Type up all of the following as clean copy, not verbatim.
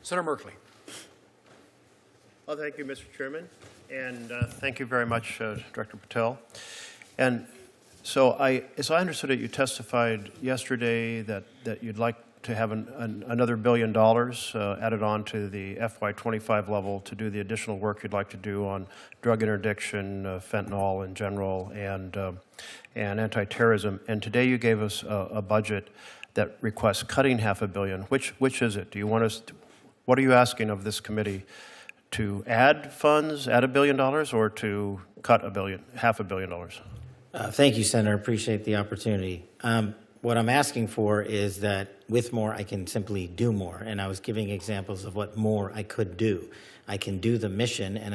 Senator Merkley. Well, thank you, Mr. Chairman, and thank you very much, Director Patel. And so, as I understood it, you testified yesterday that you'd like to have another $1 billion added on to the FY25 level to do the additional work you'd like to do on drug interdiction, fentanyl in general, and anti-terrorism. And today you gave us a budget that requests cutting $500 million. Which is it? Do you want us to, what are you asking of this committee? To add funds, add $1 billion, or to cut $500 million? Thank you, Senator. Appreciate the opportunity. What I'm asking for is that with more, I can simply do more. And I was giving examples of what more I could do. I can do the mission, and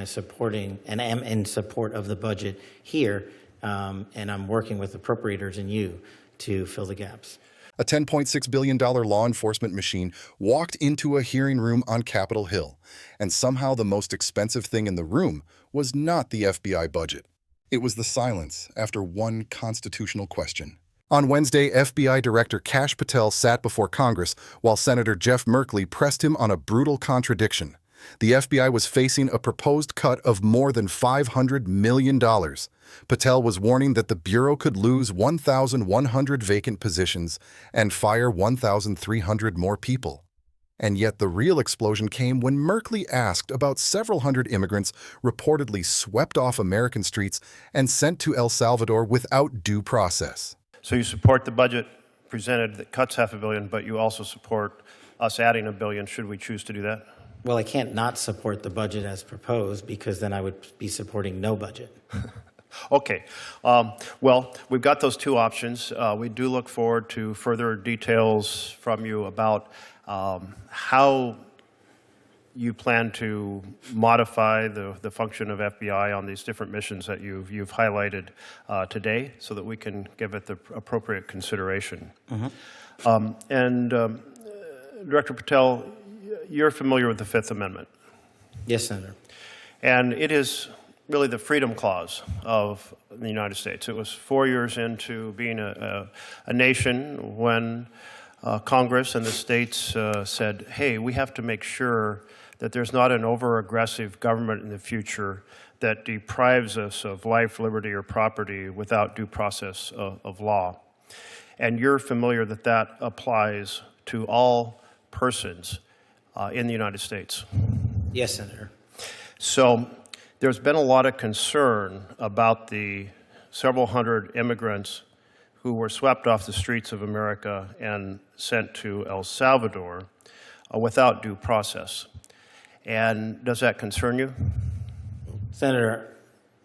am in support of the budget here, and I'm working with appropriators and you to fill the gaps. A $10.6 billion law enforcement machine walked into a hearing room on Capitol Hill, and somehow the most expensive thing in the room was not the FBI budget. It was the silence after one constitutional question. On Wednesday, FBI Director Kash Patel sat before Congress while Senator Jeff Merkley pressed him on a brutal contradiction. The FBI was facing a proposed cut of more than $500 million. Patel was warning that the Bureau could lose 1,100 vacant positions and fire 1,300 more people. And yet the real explosion came when Merkley asked about several hundred immigrants reportedly swept off American streets and sent to El Salvador without due process. So you support the budget presented that cuts $500 million, but you also support us adding $1 billion should we choose to do that? Well, I can't not support the budget as proposed because then I would be supporting no budget. Okay. Well, we've got those two options. We do look forward to further details from you about how you plan to modify the function of FBI on these different missions that you've highlighted today so that we can give it the appropriate consideration. Director Patel, you're familiar with the Fifth Amendment. Yes, Senator. And it is really the freedom clause of the United States. It was 4 years into being a nation when Congress and the states said, hey, we have to make sure that there's not an over-aggressive government in the future that deprives us of life, liberty, or property without due process of law. And you're familiar that that applies to all persons in the United States. Yes, Senator. So there's been a lot of concern about the several hundred immigrants who were swept off the streets of America and sent to El Salvador without due process. And does that concern you? Senator,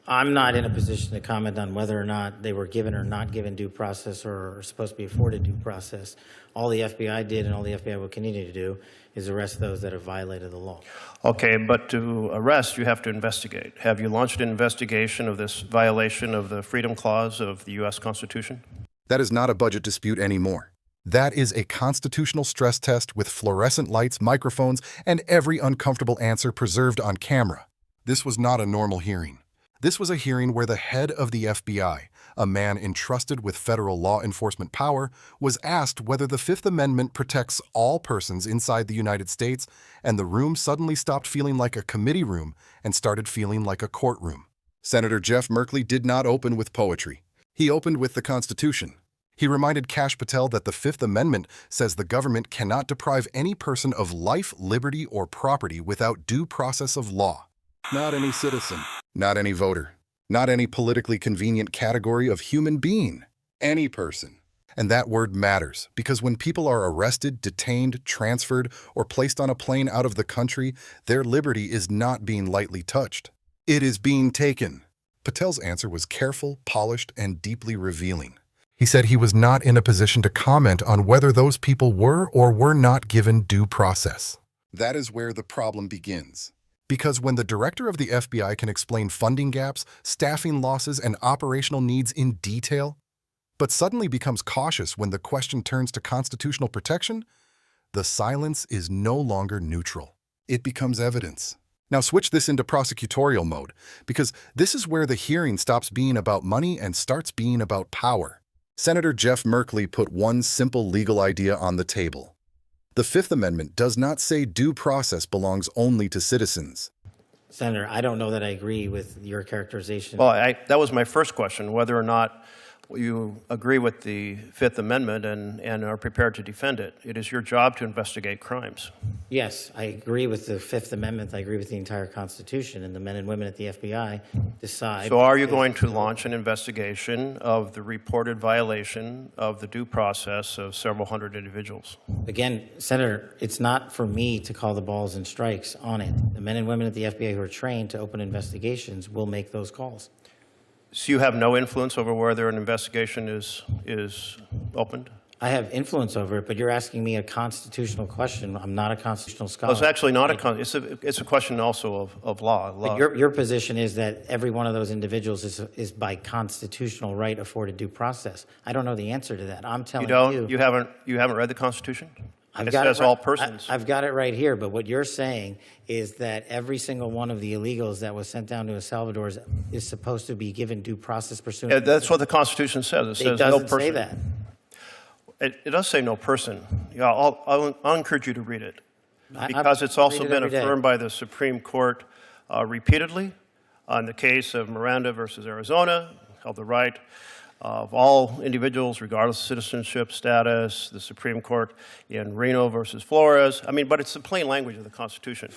I'm not in a position to comment on whether or not they were given or not given due process or are supposed to be afforded due process. All the FBI did and all the FBI will continue to do is arrest those that have violated the law. Okay, but to arrest, you have to investigate. Have you launched an investigation of this violation of the Freedom Clause of the U.S. Constitution? That is not a budget dispute anymore. That is a constitutional stress test with fluorescent lights, microphones, and every uncomfortable answer preserved on camera. This was not a normal hearing. This was a hearing where the head of the FBI, a man entrusted with federal law enforcement power, was asked whether the Fifth Amendment protects all persons inside the United States, and the room suddenly stopped feeling like a committee room and started feeling like a courtroom. Senator Jeff Merkley did not open with poetry. He opened with the Constitution. He reminded Kash Patel that the Fifth Amendment says the government cannot deprive any person of life, liberty, or property without due process of law. Not any citizen, not any voter, not any politically convenient category of human being, any person. And that word matters because when people are arrested, detained, transferred, or placed on a plane out of the country, their liberty is not being lightly touched. It is being taken. Patel's answer was careful, polished, and deeply revealing. He said he was not in a position to comment on whether those people were or were not given due process. That is where the problem begins. Because when the director of the FBI can explain funding gaps, staffing losses, and operational needs in detail, but suddenly becomes cautious when the question turns to constitutional protection, the silence is no longer neutral. It becomes evidence. Now switch this into prosecutorial mode, because this is where the hearing stops being about money and starts being about power. Senator Jeff Merkley put one simple legal idea on the table. The Fifth Amendment does not say due process belongs only to citizens. Senator, I don't know that I agree with your characterization. Well, that was my first question, whether or not you agree with the Fifth Amendment and are prepared to defend it. It is your job to investigate crimes. Yes, I agree with the Fifth Amendment. I agree with the entire Constitution, and the men and women at the FBI decide. So are you going to launch an investigation of the reported violation of the due process of several hundred individuals? Again, Senator, it's not for me to call the balls and strikes on it. The men and women at the FBI who are trained to open investigations will make those calls. So you have no influence over whether an investigation is opened? I have influence over it, but you're asking me a constitutional question. I'm not a constitutional scholar. Well, it's actually not it's a question also of law. But your position is that every one of those individuals is by constitutional right afforded due process. I don't know the answer to that. I'm telling you. You haven't read the Constitution? It says all persons. I've got it right here, but what you're saying is that every single one of the illegals that was sent down to El Salvador is supposed to be given due process pursuant. Yeah, that's what the Constitution says. It says doesn't no person. say that. It does say no person. Yeah, I'll encourage you to read it because it's also been affirmed by the Supreme Court repeatedly. On the case of Miranda versus Arizona, held the right of all individuals, regardless of citizenship status, the Supreme Court in Reno versus Flores. I mean, but it's the plain language of the Constitution.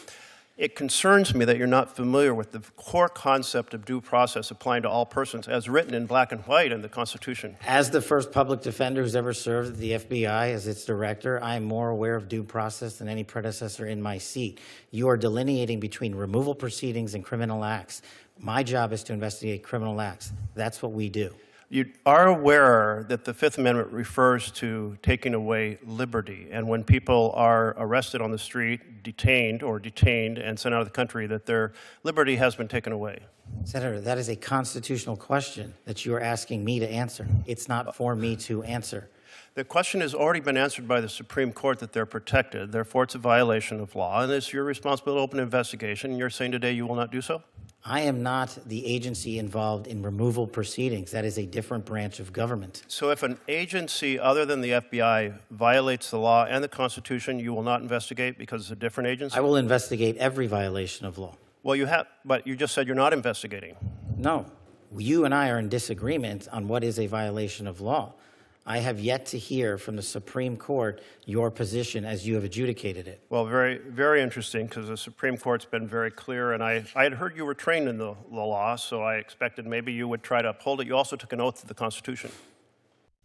It concerns me that you're not familiar with the core concept of due process applying to all persons as written in black and white in the Constitution. As the first public defender who's ever served at the FBI as its director, I am more aware of due process than any predecessor in my seat. You are delineating between removal proceedings and criminal acts. My job is to investigate criminal acts. That's what we do. You are aware that the Fifth Amendment refers to taking away liberty, and when people are arrested on the street, detained and sent out of the country, that their liberty has been taken away. Senator, that is a constitutional question that you are asking me to answer. It's not for me to answer. The question has already been answered by the Supreme Court that they're protected. Therefore, it's a violation of law, and it's your responsibility to open an investigation, and you're saying today you will not do so? I am not the agency involved in removal proceedings. That is a different branch of government. So if an agency other than the FBI violates the law and the Constitution, you will not investigate because it's a different agency? I will investigate every violation of law. Well, you have, but you just said you're not investigating. No. You and I are in disagreement on what is a violation of law. I have yet to hear from the Supreme Court your position as you have adjudicated it. Well, very, very interesting, because the Supreme Court's been very clear, and I had heard you were trained in the law, so I expected maybe you would try to uphold it. You also took an oath to the Constitution.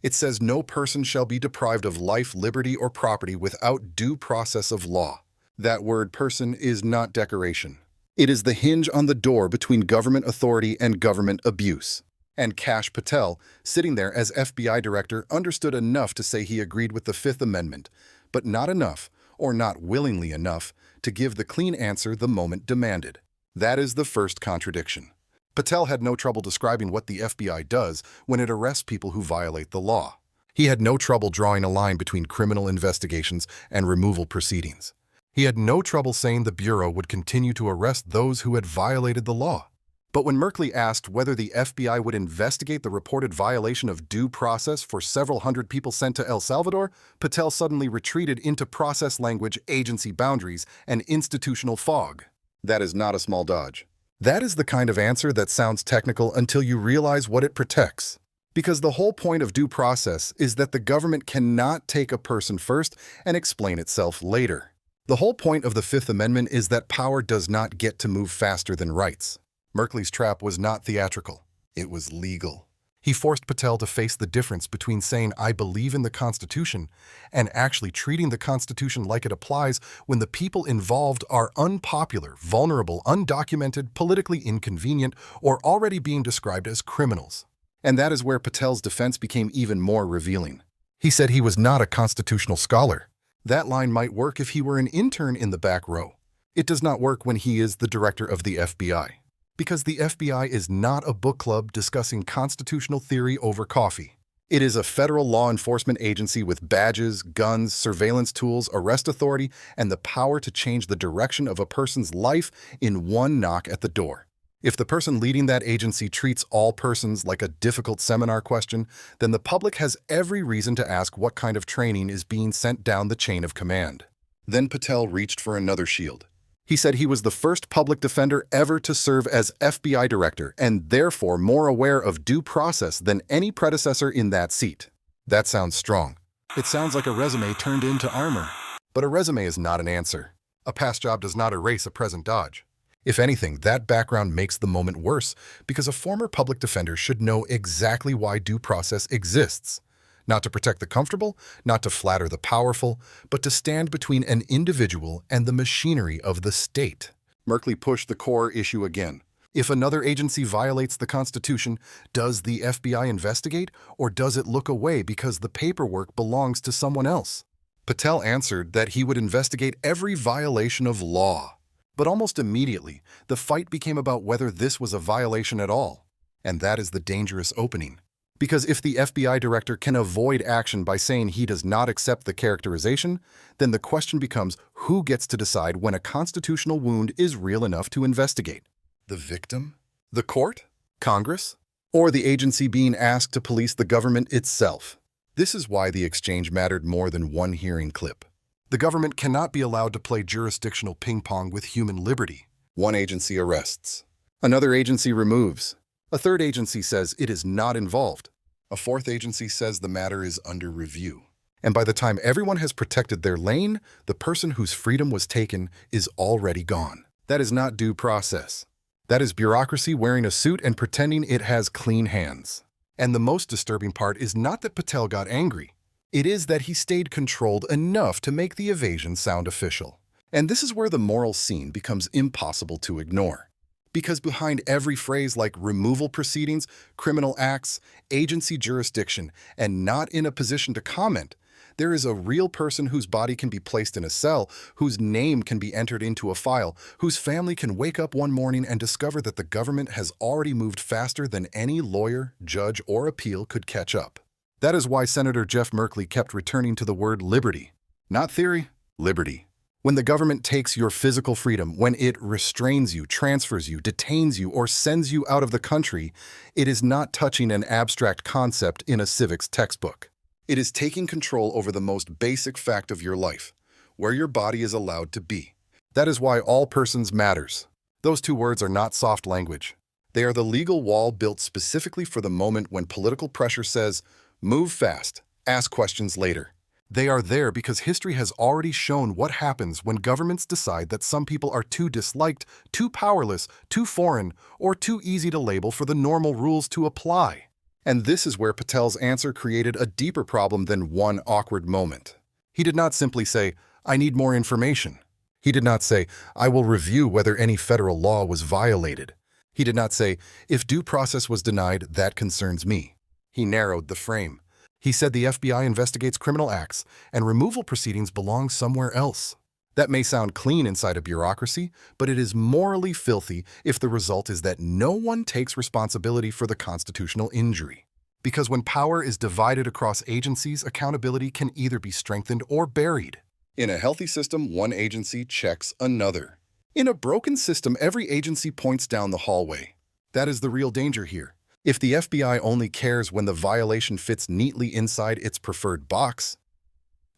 It says no person shall be deprived of life, liberty, or property without due process of law. That word person is not decoration. It is the hinge on the door between government authority and government abuse. And Kash Patel, sitting there as FBI Director, understood enough to say he agreed with the Fifth Amendment, but not enough, or not willingly enough, to give the clean answer the moment demanded. That is the first contradiction. Patel had no trouble describing what the FBI does when it arrests people who violate the law. He had no trouble drawing a line between criminal investigations and removal proceedings. He had no trouble saying the Bureau would continue to arrest those who had violated the law. But when Merkley asked whether the FBI would investigate the reported violation of due process for several hundred people sent to El Salvador, Patel suddenly retreated into process language, agency boundaries, and institutional fog. That is not a small dodge. That is the kind of answer that sounds technical until you realize what it protects. Because the whole point of due process is that the government cannot take a person first and explain itself later. The whole point of the Fifth Amendment is that power does not get to move faster than rights. Merkley's trap was not theatrical. It was legal. He forced Patel to face the difference between saying, "I believe in the Constitution," and actually treating the Constitution like it applies when the people involved are unpopular, vulnerable, undocumented, politically inconvenient, or already being described as criminals. And that is where Patel's defense became even more revealing. He said he was not a constitutional scholar. That line might work if he were an intern in the back row. It does not work when he is the director of the FBI. Because the FBI is not a book club discussing constitutional theory over coffee. It is a federal law enforcement agency with badges, guns, surveillance tools, arrest authority, and the power to change the direction of a person's life in one knock at the door. If the person leading that agency treats all persons like a difficult seminar question, then the public has every reason to ask what kind of training is being sent down the chain of command. Then Patel reached for another shield. He said he was the first public defender ever to serve as FBI Director and therefore more aware of due process than any predecessor in that seat. That sounds strong. It sounds like a resume turned into armor. But a resume is not an answer. A past job does not erase a present dodge. If anything, that background makes the moment worse because a former public defender should know exactly why due process exists. Not to protect the comfortable, not to flatter the powerful, but to stand between an individual and the machinery of the state. Merkley pushed the core issue again. If another agency violates the Constitution, does the FBI investigate, or does it look away because the paperwork belongs to someone else? Patel answered that he would investigate every violation of law. But almost immediately, the fight became about whether this was a violation at all. And that is the dangerous opening. Because if the FBI director can avoid action by saying he does not accept the characterization, then the question becomes who gets to decide when a constitutional wound is real enough to investigate? The victim? The court? Congress? Or the agency being asked to police the government itself? This is why the exchange mattered more than one hearing clip. The government cannot be allowed to play jurisdictional ping-pong with human liberty. One agency arrests. Another agency removes. A third agency says it is not involved. A fourth agency says the matter is under review. And by the time everyone has protected their lane, the person whose freedom was taken is already gone. That is not due process. That is bureaucracy wearing a suit and pretending it has clean hands. And the most disturbing part is not that Patel got angry. It is that he stayed controlled enough to make the evasion sound official. And this is where the moral scene becomes impossible to ignore. Because behind every phrase like removal proceedings, criminal acts, agency jurisdiction, and not in a position to comment, there is a real person whose body can be placed in a cell, whose name can be entered into a file, whose family can wake up one morning and discover that the government has already moved faster than any lawyer, judge, or appeal could catch up. That is why Senator Jeff Merkley kept returning to the word liberty. Not theory, liberty. When the government takes your physical freedom, when it restrains you, transfers you, detains you, or sends you out of the country, it is not touching an abstract concept in a civics textbook. It is taking control over the most basic fact of your life, where your body is allowed to be. That is why all persons matters. Those two words are not soft language. They are the legal wall built specifically for the moment when political pressure says, move fast, ask questions later. They are there because history has already shown what happens when governments decide that some people are too disliked, too powerless, too foreign, or too easy to label for the normal rules to apply. And this is where Patel's answer created a deeper problem than one awkward moment. He did not simply say, I need more information. He did not say, I will review whether any federal law was violated. He did not say, if due process was denied, that concerns me. He narrowed the frame. He said the FBI investigates criminal acts, and removal proceedings belong somewhere else. That may sound clean inside a bureaucracy, but it is morally filthy if the result is that no one takes responsibility for the constitutional injury. Because when power is divided across agencies, accountability can either be strengthened or buried. In a healthy system, one agency checks another. In a broken system, every agency points down the hallway. That is the real danger here. If the FBI only cares when the violation fits neatly inside its preferred box,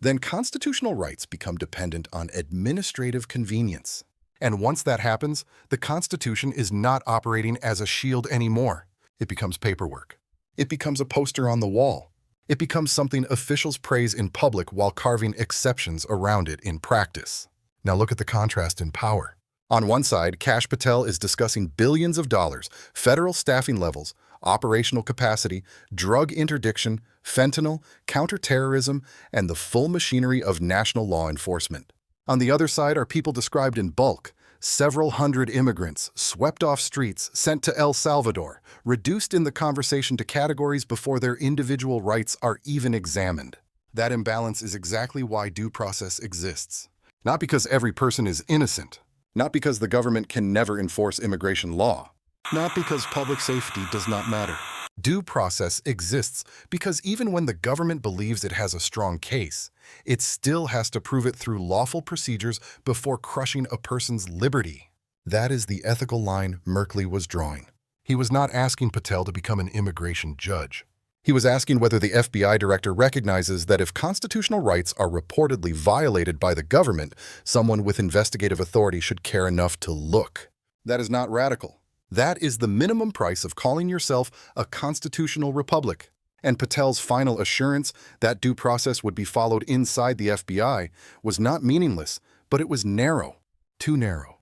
then constitutional rights become dependent on administrative convenience. And once that happens, the Constitution is not operating as a shield anymore. It becomes paperwork. It becomes a poster on the wall. It becomes something officials praise in public while carving exceptions around it in practice. Now look at the contrast in power. On one side, Kash Patel is discussing billions of dollars, federal staffing levels, operational capacity, drug interdiction, fentanyl, counterterrorism, and the full machinery of national law enforcement. On the other side are people described in bulk, several hundred immigrants, swept off streets, sent to El Salvador, reduced in the conversation to categories before their individual rights are even examined. That imbalance is exactly why due process exists. Not because every person is innocent, not because the government can never enforce immigration law, not because public safety does not matter. Due process exists because even when the government believes it has a strong case, it still has to prove it through lawful procedures before crushing a person's liberty. That is the ethical line Merkley was drawing. He was not asking Patel to become an immigration judge. He was asking whether the FBI director recognizes that if constitutional rights are reportedly violated by the government, someone with investigative authority should care enough to look. That is not radical. That is the minimum price of calling yourself a constitutional republic. And Patel's final assurance that due process would be followed inside the FBI was not meaningless, but it was narrow, too narrow.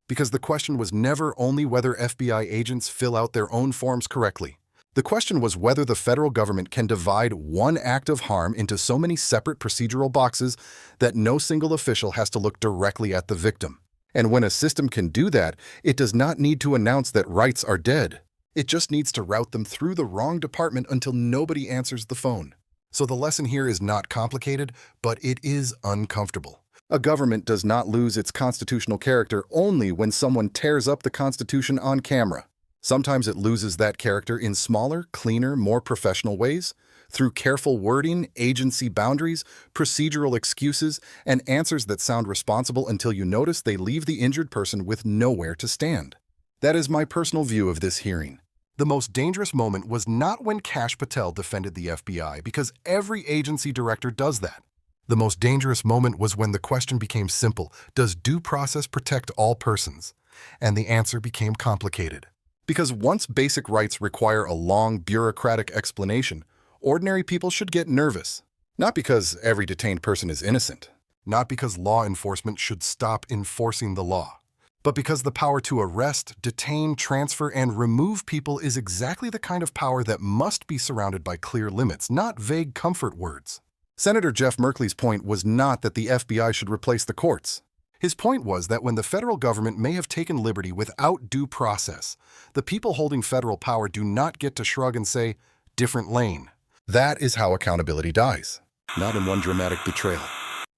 Because the question was never only whether FBI agents fill out their own forms correctly. The question was whether the federal government can divide one act of harm into so many separate procedural boxes that no single official has to look directly at the victim. And when a system can do that, it does not need to announce that rights are dead. It just needs to route them through the wrong department until nobody answers the phone. So the lesson here is not complicated, but it is uncomfortable. A government does not lose its constitutional character only when someone tears up the Constitution on camera. Sometimes it loses that character in smaller, cleaner, more professional ways, through careful wording, agency boundaries, procedural excuses, and answers that sound responsible until you notice they leave the injured person with nowhere to stand. That is my personal view of this hearing. The most dangerous moment was not when Kash Patel defended the FBI, because every agency director does that. The most dangerous moment was when the question became simple: does due process protect all persons? And the answer became complicated. Because once basic rights require a long, bureaucratic explanation, ordinary people should get nervous. Not because every detained person is innocent, not because law enforcement should stop enforcing the law, but because the power to arrest, detain, transfer, and remove people is exactly the kind of power that must be surrounded by clear limits, not vague comfort words. Senator Jeff Merkley's point was not that the FBI should replace the courts. His point was that when the federal government may have taken liberty without due process, the people holding federal power do not get to shrug and say, "different lane." That is how accountability dies. Not in one dramatic betrayal,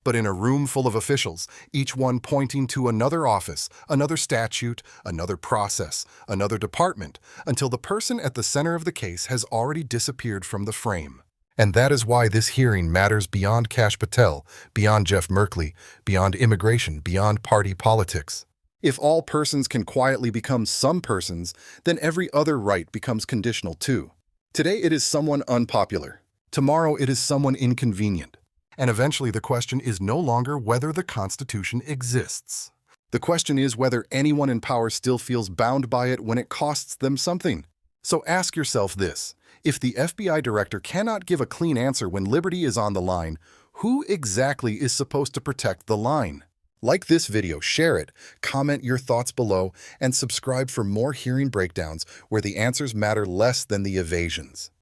but in a room full of officials, each one pointing to another office, another statute, another process, another department, until the person at the center of the case has already disappeared from the frame. And that is why this hearing matters beyond Kash Patel, beyond Jeff Merkley, beyond immigration, beyond party politics. If all persons can quietly become some persons, then every other right becomes conditional too. Today it is someone unpopular. Tomorrow it is someone inconvenient. And eventually the question is no longer whether the Constitution exists. The question is whether anyone in power still feels bound by it when it costs them something. So ask yourself this: if the FBI director cannot give a clean answer when liberty is on the line, who exactly is supposed to protect the line? Like this video, share it, comment your thoughts below, and subscribe for more hearing breakdowns where the answers matter less than the evasions.